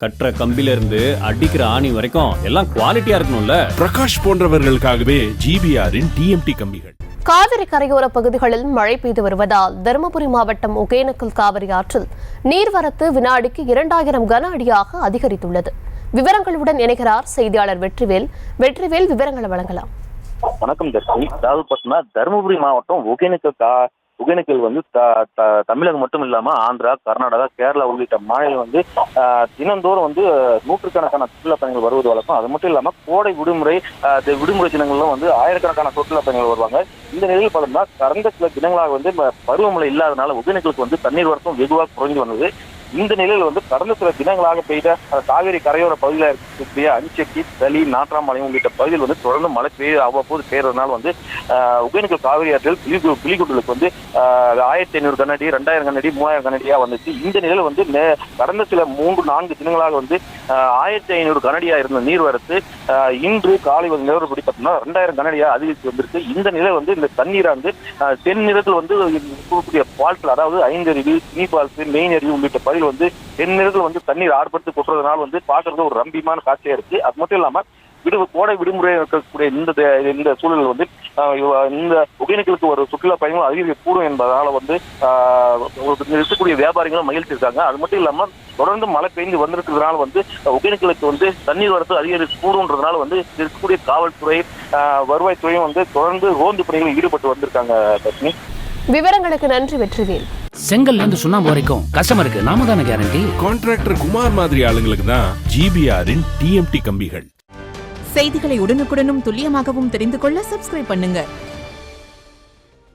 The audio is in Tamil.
கட்டுற கம்பில இருந்து அடிக்கிற ஆணி வரைக்கும் எல்லாம் குவாலிட்டியா இருக்கணும்ல. பிரகாஷ் போன்றவர்களுக்காகவே ஜிபிஆரின் டிஎம்டி கம்பிகள். காவிரி கரையோர பகுதிகளில் மழை பெய்து வருவதால் தருமபுரி மாவட்டம் ஒகேனக்கல் காவிரி ஆற்றில் நீர்வரத்து வினாடிக்கு 2000 கன அடியாக அதிகரித்துள்ளது. விவரங்களுடன் இணைகிறார் செய்தியாளர் வெற்றிவேல். விவரங்களை வழங்கலாம். வணக்கம் தர்ஷினி. அதாவது பார்த்தீங்கன்னா தருமபுரி மாவட்டம் ஒகேனக்கல் வந்து தமிழகம் மட்டும் இல்லாம ஆந்திரா, கர்நாடகா, கேரளா உள்ளிட்ட மாநிலம் வந்து தினந்தோறும் வந்து நூற்றுக்கணக்கான சுற்றுலா பயணிகள் வருவது வழக்கம். அது மட்டும் இல்லாம கோடை விடுமுறை தினங்கள்லாம் வந்து ஆயிரக்கணக்கான சுற்றுலா பயணிகள் வருவாங்க. இந்த நிலையில் பார்த்தோம்னா கடந்த சில தினங்களாக வந்து பருவமழை இல்லாதனால ஒகேனக்கலுக்கு வந்து தண்ணீர் வரத்தும் வெகுவாக குறைந்து வந்தது. இந்த நிலையில் வந்து கடந்த சில தினங்களாக பெய்த காவிரி கரையோர பகுதியில் இருக்கக்கூடிய அஞ்சக்கி, தளி, நாற்றாம்பாளையம் உள்ளிட்ட பகுதியில் வந்து தொடர்ந்து மழை அவ்வப்போது பெய்யறதுனால வந்து ஒகேனக்கல் காவிரி ஆற்றில் பிலிகுண்டலுக்கு வந்து 1500 கனஅடி, 2000 கனஅடி, 3000 கனஅடியா வந்துச்சு. இந்த நிலையில் வந்து கடந்த சில 3-4 தினங்களாக வந்து 1500 கனஅடியா இருந்த நீர்வரத்து இன்று காலை நிலவரப்படி பார்த்தோம்னா 2000 கனஅடியா அதிகரித்து வந்திருக்கு. இந்த நிலை வந்து இந்த தண்ணீரை வந்து தென்னிறத்தில் வந்து இருக்கக்கூடிய ஃபால்ட்ல, அதாவது ஐந்தருவி, சினி ஃபால்ஸ், மெயின் அருவி உள்ளிட்ட பகுதியில் வந்து தென்னிறத்தில் வந்து தண்ணீர் ஆர்ப்பரித்து கொட்டுறதுனால வந்து பார்க்கறது ஒரு ரம்பியமான காட்சியா இருக்கு. அது மட்டும் இல்லாம கோடை விடுமுறை இருக்கக்கூடிய இந்த சூழல் வந்து இந்த ஒகேனக்கலுக்கு ஒரு சுற்றுலா பயணிகள் அதிகரிக்கக்கூடும் என்பதனால வந்து இருக்கக்கூடிய வியாபாரிகளும் மகிழ்ச்சி இருக்காங்க. அது மட்டும் இல்லாம தொடர்ந்து மழை பெய்து வந்திருக்கிறதுனால வந்து ஒகேனக்கலுக்கு வந்து தண்ணீர் வரத்து அதிகரிக்கக்கூடும்ன்றதுனால வந்து இருக்கக்கூடிய காவல்துறை, வருவாய்த்துறையும் வந்து தொடர்ந்து ரோந்து பணிகளில் ஈடுபட்டு வந்திருக்காங்க. தர்ஷினி, விவரங்களுக்கு நன்றி வெற்றிவேல். செங்கல்ல இருந்து சுண்ணாம்பு வரைக்கும் கஸ்டமருக்கு நாம தானே கேரண்டி. கான்ட்ராக்டர் குமார் மாதிரி ஆளுங்களுக்கு தான் ஜிபிஆரின் டிஎம்டி கம்பிகள். செய்திகளை உடனுக்குடனும் துல்லியமாகவும் தெரிந்து கொள்ள சப்ஸ்கிரைப் பண்ணுங்க.